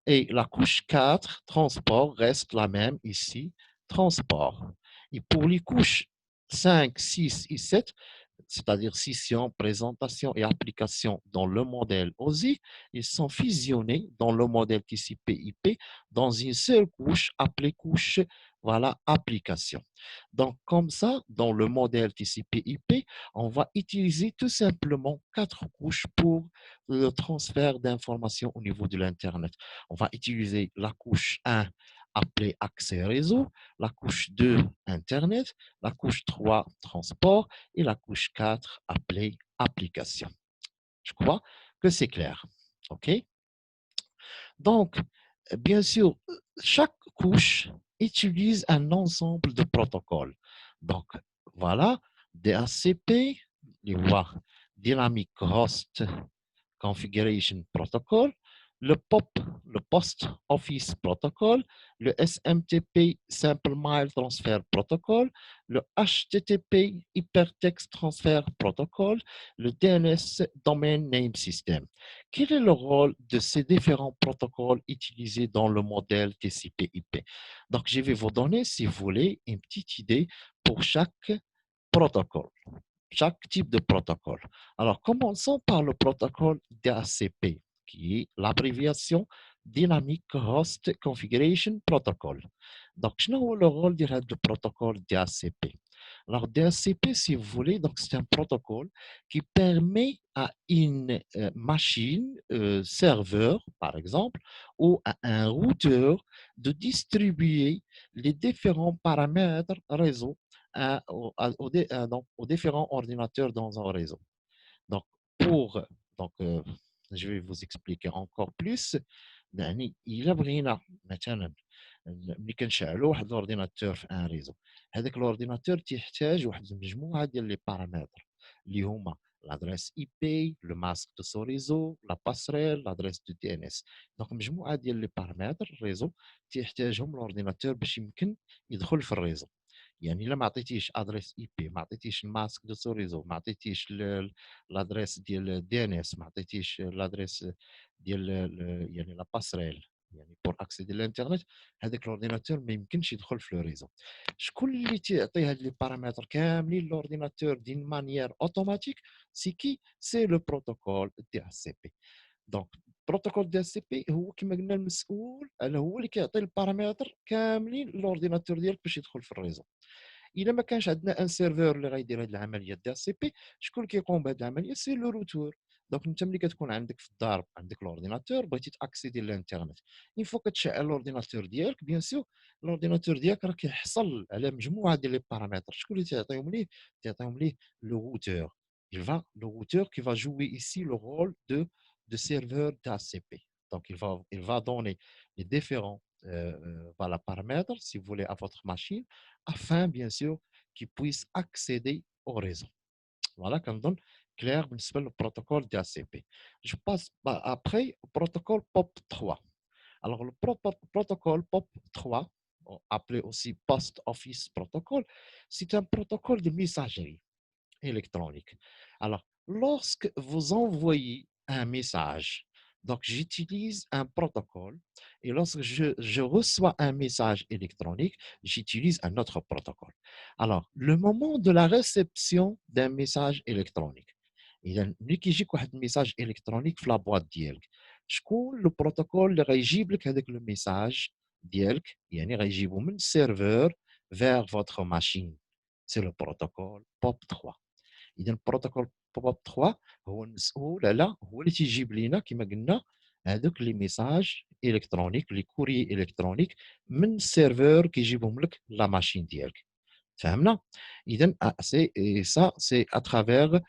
Et la couche 4, transport, reste la même ici, transport. Et pour les couches 5, 6 et 7, c'est-à-dire scission, présentation et application dans le modèle OSI, ils sont fusionnés dans le modèle TCP/IP dans une seule couche appelée couche voilà, application. Donc, comme ça, dans le modèle TCP/IP, on va utiliser tout simplement 4 couches pour le transfert d'informations au niveau de l'Internet. On va utiliser la couche 1 appelée accès réseau, la couche 2 Internet, la couche 3 transport et la couche 4 appelée application. Je crois que c'est clair. OK? Donc, bien sûr, chaque couche utilise un ensemble de protocoles. Donc, voilà, DHCP, les voies Dynamic Host Configuration Protocol, le POP, le Post Office Protocol, le SMTP, Simple Mail Transfer Protocol, le HTTP, Hypertext Transfer Protocol, le DNS, Domain Name System. Quel est le rôle de ces différents protocoles utilisés dans le modèle TCP/IP? Donc, je vais vous donner, si vous voulez, une petite idée pour chaque protocole, chaque type de protocole. Alors, commençons par le protocole DHCP, qui est l'abréviation Dynamic Host Configuration Protocol. Donc, je n'ai le rôle du protocole DHCP. Alors, DHCP, si vous voulez, donc c'est un protocole qui permet à une machine, serveur, par exemple, ou à un routeur de distribuer les différents paramètres réseau donc, aux différents ordinateurs dans un réseau. Donc, pour, donc je vais vous expliquer encore plus. يعني إلا بغينا مثلا ملي كنشعلوا واحد الاورديناتور في ان ريزو، هذاك الاورديناتور تيحتاج واحد المجموعه ديال لي بارامتر اللي هما l'adresse IP, le masque de son réseau, la passerelle, l'adresse de DNS. دونك مجموعه ديال لي بارامتر الريزو تيحتاجهم الاورديناتور باش يمكن يدخل في الريزو. يعني الا ما عطيتيش ادريس اي بي، ما عطيتيش الماسك دو سو ريزو، ما عطيتيش لادريس ديال الدي ان اس، ما عطيتيش لادريس ديال يعني لا باسريل، يعني بور اكسيدي للانترنت، هذاك الاورديناتور ما يمكنش يدخل في لو ريزو. شكون اللي تيعطي هاد لي بارامتر كاملين لورديناتور دين مانيير اوتوماتيك؟ سي كي؟ سي لو بروتوكول دي اس سي بي. دونك البروتوكول دي اس سي بي هو كما قلنا المسؤول على، هو اللي كيعطي البارامتر كاملين لورديناتور ديالك باش يدخل في الريزو. الا ما كانش عندنا ان سيرفور اللي غيدير هذه العمليه ديال السي بي، شكون اللي كيقوم بهذه العمليه؟ سي لو روتور. دونك انت ملي كتكون عندك في الدار عندك الاورديناتور بغيتي تاكسيدي للانترنت، اون فوا كتشعل الاورديناتور ديالك، بيان سور الاورديناتور ديالك راه كيحصل على مجموعه ديال لي بارامتر. شكون اللي تعطيهم ليه؟ تعطيهم ليه لو روتور. le routeur qui va jouer ici le rôle de serveur d'ACP. Donc, il va donner les différents voilà, paramètres, si vous voulez, à votre machine, afin, bien sûr, qu'ils puissent accéder au réseau. Voilà, comme donne clair, le protocole DHCP. Je passe après au protocole POP3. Alors, le protocole POP3, appelé aussi Post Office Protocol, c'est un protocole de messagerie électronique. Alors, lorsque vous envoyez un message, donc j'utilise un protocole, et lorsque je reçois un message électronique, j'utilise un autre protocole. Alors, le moment de la réception d'un message électronique, إذا ملي كيجيك واحد الميساج الكترونيك في لابواط ديالك، شكون لو بروتوكول اللي غيجيب لك هذاك لو ميساج ديالك؟ يعني غيجيبو من السيرفور vers votre machine. C'est le protocole POP3. اذا البروتوكول بوب 3 هو المسؤول على، هو اللي تيجيب لينا كما قلنا هذوك لي ميساج الكترونيك، لي كوري الكترونيك من السيرفور كيجيبهم لك لا ماشين ديالك. فهمنا؟ اذا سي سا سي اترافير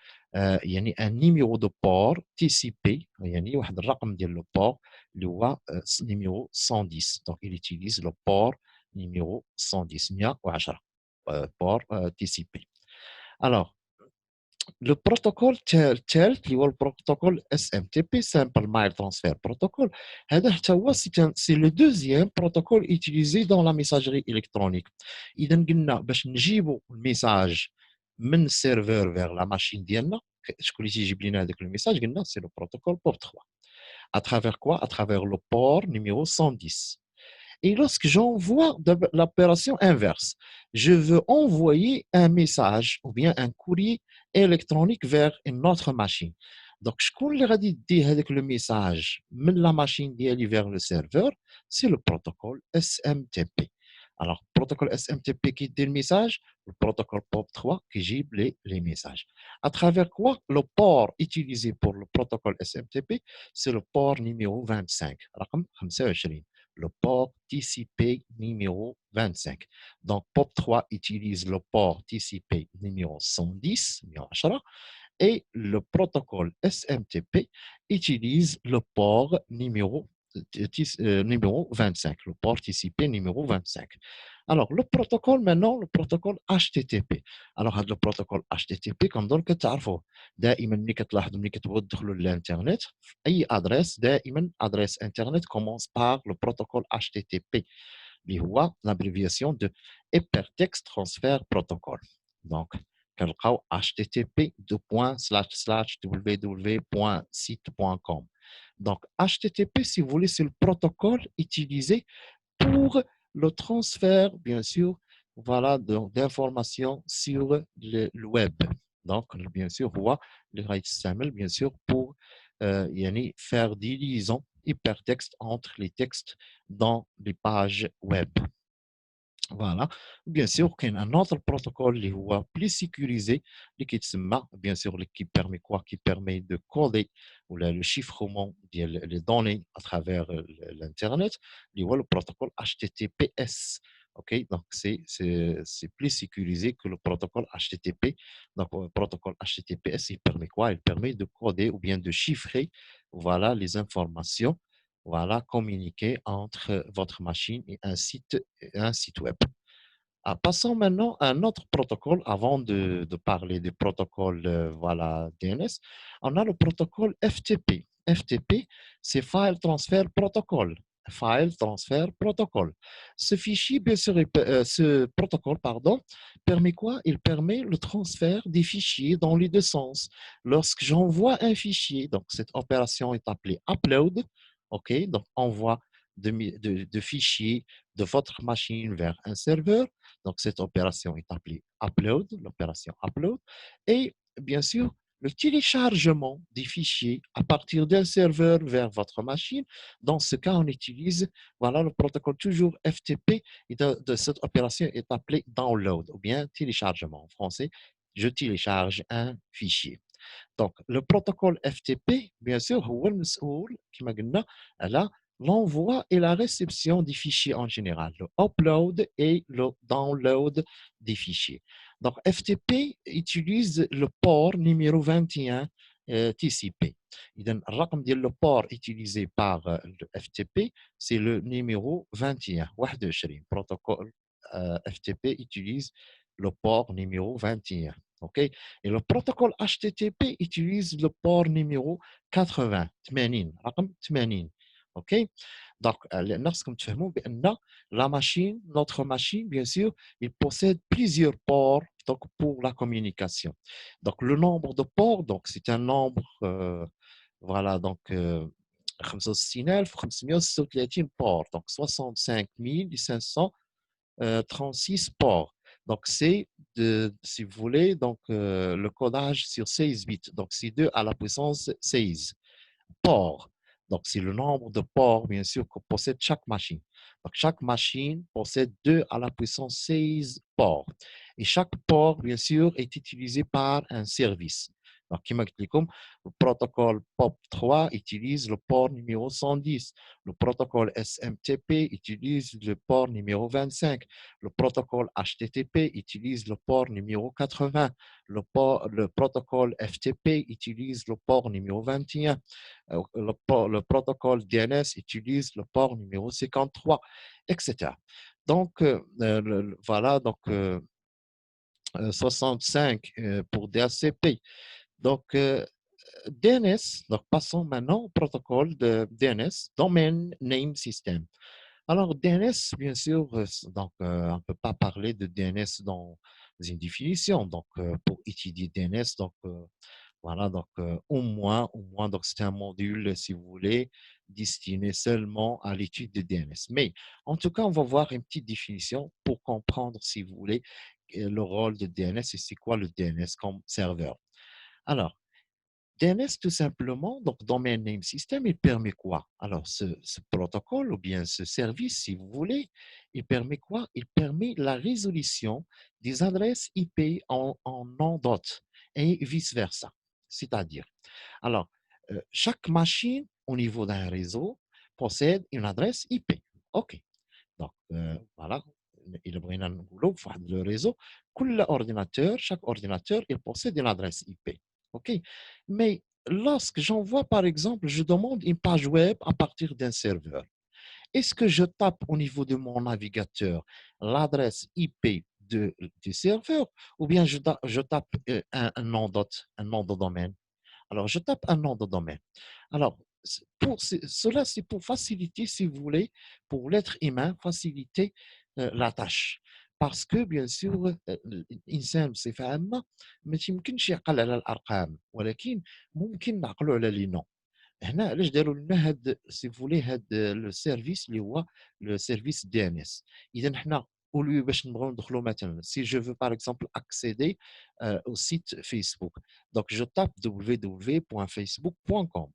يعني ان نيميرو دو بور تي سي بي، يعني واحد الرقم ديال لو بور اللي هو نيميرو 110. دونك il utilise le port numéro 110 110 port TCP. Alors, le protocole tel اللي هو البروتوكول SMTP Simple Mail Transfer Protocol. هذا حتى هو c'est le deuxième protocole utilisé dans la messagerie électronique. اذا قلنا باش نجيبوا الميساج من السيرفور vers la machine ديالنا، شكون اللي تيجيب لنا هذاك الميساج؟ قلنا c'est le protocole POP3. À travers quoi? À travers le port numéro 110. Et lorsque j'envoie l'opération inverse, je veux envoyer un message ou bien un courrier électronique vers une autre machine. Donc, شكون اللي غادي يدي هذاك le message من la machine ديالي vers le serveur? C'est le protocole SMTP. Alors, le protocole SMTP qui dit le message, le protocole POP3 qui gibe les messages. À travers quoi? Le port utilisé pour le protocole SMTP, c'est le port numéro 25, رقم 25, le port TCP numéro 25. Donc, POP3 utilise le port TCP numéro 110, et le protocole SMTP utilise le port numéro 25, le port TCP numéro 25. Alors, le protocole maintenant, le protocole HTTP. Alors, le protocole HTTP, comme donc, tu sais, دائما ملي كتلاحظوا ملي كتبغوا تدخلوا للانترنت اي ادريس دائما ادريس انترنت commence par le protocole HTTP اللي هو l'abréviation de Hypertext Transfer Protocol. Donc, كنلقاو http://www.site.com. Donc, HTTP, si vous voulez, c'est le protocole utilisé pour le transfert, bien sûr, voilà, d'informations sur le web. Donc, bien sûr, هو اللي غيتستعمل bien sûr pour يعني faire des liaisons hypertextes entre les textes dans les pages web. Voilà. Bien sûr, qu'il y a un autre protocole qui est plus sécurisé, bien sûr, qui permet quoi? Qui permet de coder ou le chiffrement des données à travers l'Internet, qui est le protocole HTTPS. OK? Donc, c'est plus sécurisé que le protocole HTTP. Donc, le protocole HTTPS, il permet quoi? Il permet de coder ou bien de chiffrer, voilà, les informations, voilà, communiquées entre votre machine et un site web. Passons maintenant à un autre protocole avant de parler du protocole voilà, DNS. On a le protocole FTP. FTP, c'est File Transfer Protocol. File Transfer Protocol. Ce fichier, bien sûr, ce protocole, pardon, permet quoi? Il permet le transfert des fichiers dans les deux sens. Lorsque j'envoie un fichier, donc cette opération est appelée upload, ok, donc envoi de fichiers de votre machine vers un serveur. Donc, cette opération est appelée upload, l'opération upload. Et bien sûr, le téléchargement des fichiers à partir d'un serveur vers votre machine. Dans ce cas, on utilise voilà, le protocole toujours FTP et de cette opération est appelée download ou bien téléchargement en français. Je télécharge un fichier. Donc, le protocole FTP, bien sûr, هو المسؤول كما قلنا على l'envoi et la réception des fichiers en général, le upload et le download des fichiers. Donc, FTP utilise le port numéro 21 TCP. إذن الرقم ديال le port utilisé par le FTP, c'est le numéro 21, 21. Protocole FTP utilise le port numéro 21. OK? Et le protocole HTTP utilise le port numéro 80, 80, رقم 80. OK? Donc, la machine, notre machine, bien sûr, il possède plusieurs ports donc, pour la communication. Donc, le nombre de ports, donc, c'est un nombre, voilà, donc, 65536 ports, donc 65 536 ports. Donc, c'est, si vous voulez, donc, le codage sur 16 bits. Donc, c'est 2 à la puissance 16 ports. Donc, c'est le nombre de ports, bien sûr, que possède chaque machine. Donc, chaque machine possède 2 à la puissance 16 ports. Et chaque port, bien sûr, est utilisé par un service. Donc, le protocole POP3 utilise le port numéro 110. Le protocole SMTP utilise le port numéro 25. Le protocole HTTP utilise le port numéro 80. Le protocole FTP utilise le port numéro 21. Le protocole DNS utilise le port numéro 53, etc. Donc, voilà, donc 65 pour DHCP. Donc, DNS, donc passons maintenant au protocole de DNS, Domain Name System. Alors, DNS, bien sûr, donc, on ne peut pas parler de DNS dans une définition. Donc, pour étudier DNS, donc, voilà, donc au moins, donc c'est un module, si vous voulez, destiné seulement à l'étude de DNS. Mais en tout cas, on va voir une petite définition pour comprendre, si vous voulez, le rôle de DNS et c'est quoi le DNS comme serveur. Alors, DNS, tout simplement, donc Domain Name System, il permet quoi? Alors, ce protocole ou bien ce service, si vous voulez, il permet quoi? Il permet la résolution des adresses IP en nom d'hôte et vice-versa. C'est-à-dire, alors, chaque machine au niveau d'un réseau possède une adresse IP. OK. Donc, voilà, il بغينا نقولوا في واحد le réseau, chaque ordinateur, il possède une adresse IP. OK? Mais lorsque j'envoie, par exemple, je demande une page web à partir d'un serveur. Est-ce que je tape au niveau de mon navigateur l'adresse IP du serveur ou bien je tape un nom un nom de domaine? Alors, je tape un nom de domaine. Alors, cela, c'est pour faciliter, si vous voulez, pour l'être humain, faciliter la tâche. Parce que, bien sûr, الإنسان بصفة عامة ما يمكنش يعقل على الأرقام ولكن ممكن نعقلوا على لي نون. هنا علاش داروا لنا هاد سي فولي هاد لو سيرفيس اللي هو لو سيرفيس دي ان اس. اذا حنا اولو باش نبغيو ندخلوا مثلا سي جو فو باغ اكزومبل اكسيدي au site Facebook. Donc je tape www.facebook.com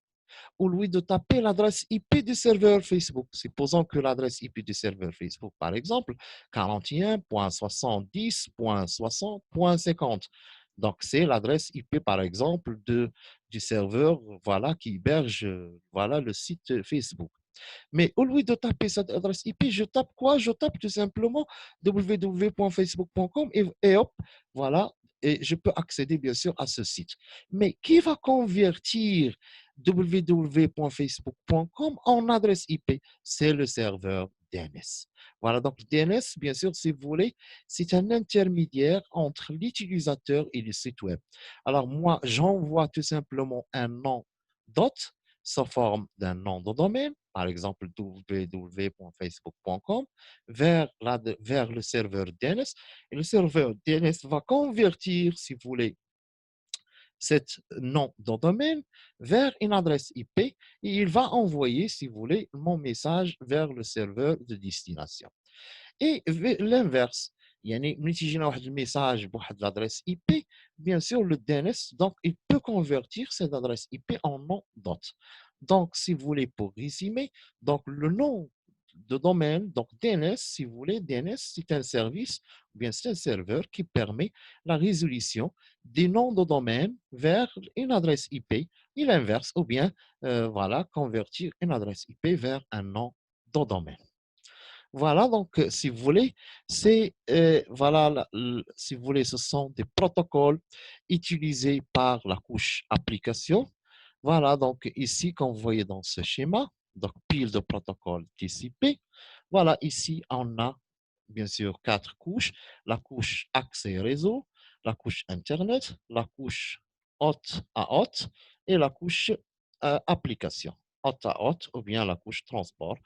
au lieu de taper l'adresse IP du serveur Facebook. Supposons que l'adresse IP du serveur Facebook, par exemple, 41.70.60.50. Donc, c'est l'adresse IP, par exemple, du serveur voilà, qui héberge voilà, le site Facebook. Mais au lieu de taper cette adresse IP, je tape quoi? Je tape tout simplement www.facebook.com et hop, voilà, et je peux accéder bien sûr à ce site. Mais qui va convertir www.facebook.com en adresse IP? C'est le serveur DNS. Voilà, donc DNS, bien sûr, si vous voulez, c'est un intermédiaire entre l'utilisateur et le site web. Alors moi, j'envoie tout simplement un nom dot sous forme d'un nom de domaine, par exemple www.facebook.com, vers le serveur DNS. Et le serveur DNS va convertir, si vous voulez, cet nom de domaine vers une adresse IP et il va envoyer, si vous voulez, mon message vers le serveur de destination. Et l'inverse, يعني ملي تيجينا واحد الميساج بواحد l'adresse IP, bien sûr le DNS donc il peut convertir cette adresse IP en nom dot. Donc si vous voulez pour résumer, donc le nom de domaine, donc DNS, si vous voulez, DNS c'est un service, ou bien c'est un serveur qui permet la résolution des noms de domaine vers une adresse IP et l'inverse, ou bien voilà, convertir une adresse IP vers un nom de domaine. Voilà, donc, si vous voulez, c'est, voilà, si vous voulez, ce sont des protocoles utilisés par la couche application. Voilà, donc ici, comme vous voyez dans ce schéma, donc pile de protocoles TCP. Voilà, ici, on a bien sûr quatre couches. La couche accès réseau, la couche Internet, la couche hôte à hôte et la couche application. Hôte à hôte ou bien la couche transport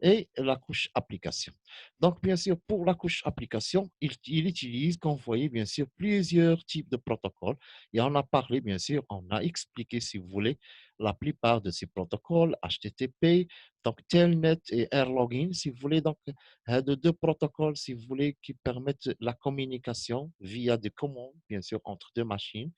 et la couche application. Donc, bien sûr, pour la couche application, il utilise, comme vous voyez, bien sûr, plusieurs types de protocoles. Et on a parlé, bien sûr, on a expliqué, si vous voulez, la plupart de ces protocoles, HTTP, donc Telnet et Airlogin, si vous voulez. Donc, de deux protocoles, si vous voulez, qui permettent la communication via des commandes, bien sûr, entre deux machines.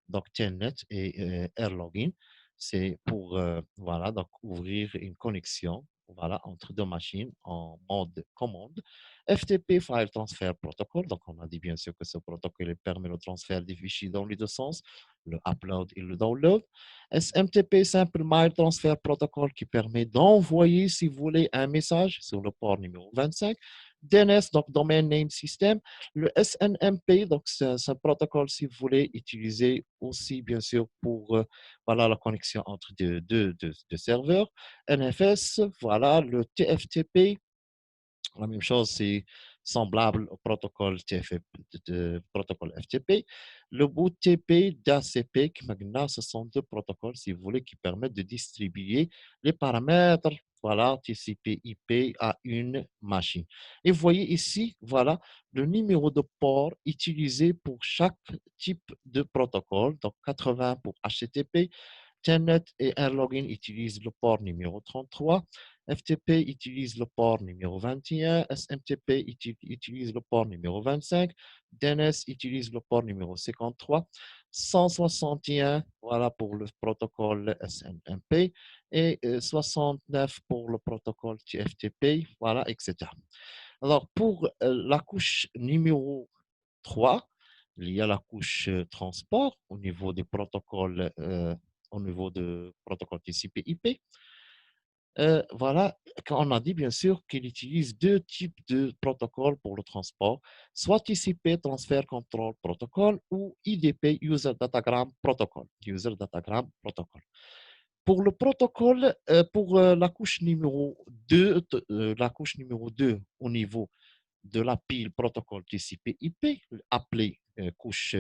Donc, Telnet et Airlogin, c'est pour voilà, donc ouvrir une connexion voilà, entre deux machines en mode commande. FTP, File Transfer Protocol, donc on a dit bien sûr que ce protocole permet le transfert des fichiers dans les deux sens, le upload et le download. SMTP, Simple Mail Transfer Protocol, qui permet d'envoyer, si vous voulez, un message sur le port numéro 25. DNS, donc Domain Name System. Le SNMP, donc c'est un protocole, si vous voulez, utiliser aussi, bien sûr, pour voilà, la connexion entre deux serveurs. NFS, voilà, le TFTP, la même chose, c'est semblable au protocole, protocole FTP. Le bout TP, DACP, ce sont deux protocoles, si vous voulez, qui permettent de distribuer les paramètres, voilà, TCP, IP à une machine. Et vous voyez ici, voilà, le numéro de port utilisé pour chaque type de protocole. Donc, 80 pour HTTP, Telnet et Airlogin utilisent le port numéro 33. FTP utilise le port numéro 21, SMTP utilise le port numéro 25, DNS utilise le port numéro 53, 161 voilà, pour le protocole SNMP et 69 pour le protocole TFTP, voilà, etc. Alors, pour la couche numéro 3, il y a la couche transport au niveau des protocoles, au niveau de protocole TCP/IP. Voilà, quand on a dit bien sûr qu'il utilise deux types de protocoles pour le transport, soit TCP, Transfer Control Protocol, ou IDP, User Datagram Protocol. User Datagram Protocol. Pour le protocole, pour la couche numéro 2, la couche numéro 2 au niveau de la pile protocole TCP/IP, appelée couche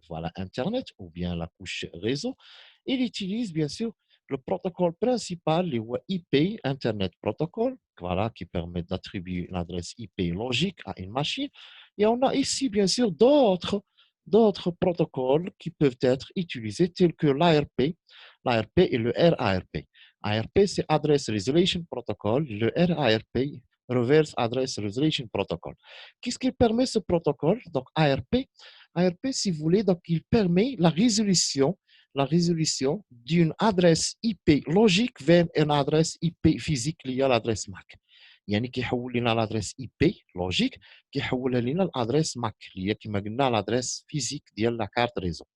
voilà, Internet ou bien la couche réseau, il utilise bien sûr le protocole principal, le IP, Internet Protocol, voilà, qui permet d'attribuer l'adresse IP logique à une machine. Et on a ici bien sûr d'autres protocoles qui peuvent être utilisés, tels que l'ARP, l'ARP et le RARP. ARP, c'est Address Resolution Protocol. Le RARP, Reverse Address Resolution Protocol. Qu'est-ce qu'il permet ce protocole? Donc, ARP, ARP, si vous voulez, donc, il permet la résolution d'une adresse IP logique vers une adresse IP physique liée à l'adresse MAC. يعني كيحول لنا l'adresse IP logique كيحولها لنا l'adresse MAC اللي هي كما قلنا l'adresse physique ديال la carte réseau.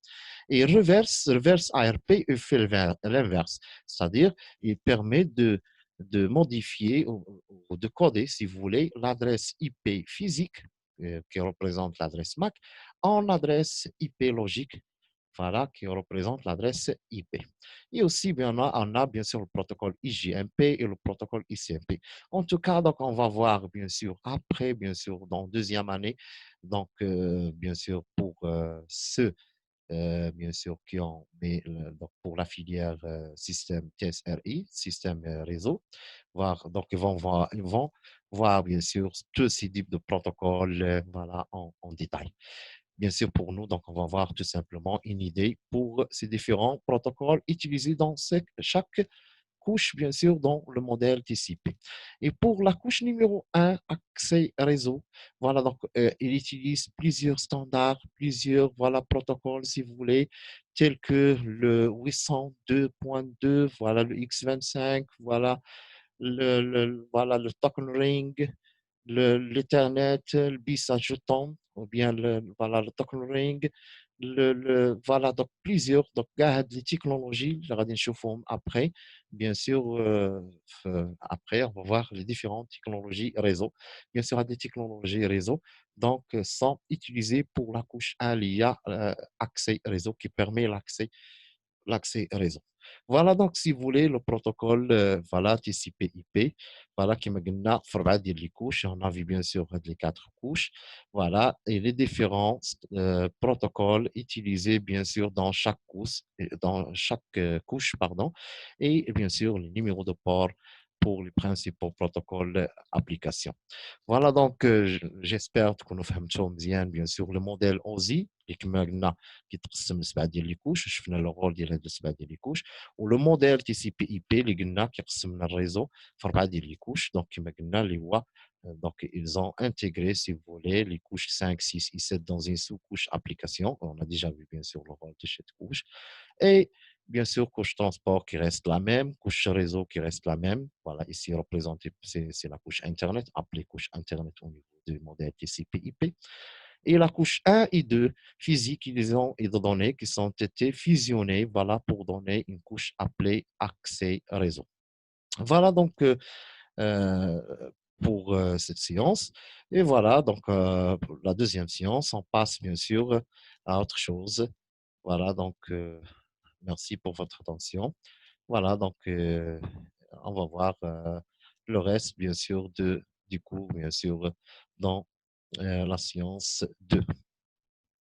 Et reverse ARP fait l'inverse, c'est-à-dire il permet de modifier ou de coder, si vous voulez, l'adresse IP physique qui représente l'adresse MAC en adresse IP logique, voilà, qui représente l'adresse IP. Et aussi, bien, on a bien sûr le protocole IGMP et le protocole ICMP. En tout cas, donc, on va voir, bien sûr, après, bien sûr, dans deuxième année, donc, bien sûr, pour ceux bien sûr, qui ont, mais donc pour la filière système TSRI, système réseau, donc ils vont voir bien sûr tous ces types de protocoles voilà, en détail. Bien sûr, pour nous, donc on va voir tout simplement une idée pour ces différents protocoles utilisés dans chaque couche, bien sûr, dans le modèle TCP. Et pour la couche numéro 1, accès réseau, voilà, donc il utilise plusieurs standards, plusieurs voilà, protocoles, si vous voulez, tels que le 802.2, voilà, le X25, voilà, voilà, le token ring, l'Ethernet, le bis adjutant, ou bien voilà, le token ring, voilà, donc plusieurs, donc les technologies, اللي غادي نشوفهم après, bien sûr, après, on va voir les différentes technologies réseau. Bien sûr, des technologies réseau, donc, sont utilisées pour la couche 1, l'IA, accès réseau, qui permet l'accès réseau. Voilà donc si vous voulez le protocole voilà TCP/IP voilà كما قلنا في 4 ديال les couches on a vu bien sûr les 4 couches voilà et les différents protocoles utilisés bien sûr dans chaque couche pardon et bien sûr les numéros de port pour les principaux protocoles application. Voilà donc j'espère تكونوا فهمتوا مزيان bien sûr le modèle OSI اللي كما قلنا كيتقسم لسبعه ديال لي كوش شفنا لو رول ديال هاد السبعه ديال لي كوش ولو موديل تي سي بي اي بي اللي قلنا كيقسم لنا الريزو في 4 ديال لي كوش دونك كما قلنا اللي هو donc ils ont intégré si vous voulez les couches 5, 6 et 7 dans une sous-couche application. On a déjà vu bien sûr le rôle de cette couche. Et bien sûr, couche transport qui reste la même, couche réseau qui reste la même. Voilà, ici représentée, c'est la couche Internet, appelée couche Internet au niveau du modèle TCP/IP. Et la couche 1 et 2, physique et de données qui sont été fusionnées voilà, pour donner une couche appelée accès réseau. Voilà donc euh, pour cette séance. Et voilà, donc pour la deuxième séance, on passe bien sûr à autre chose. Voilà, donc merci pour votre attention. Voilà, donc on va voir le reste, bien sûr, du cours, bien sûr, dans la séance 2.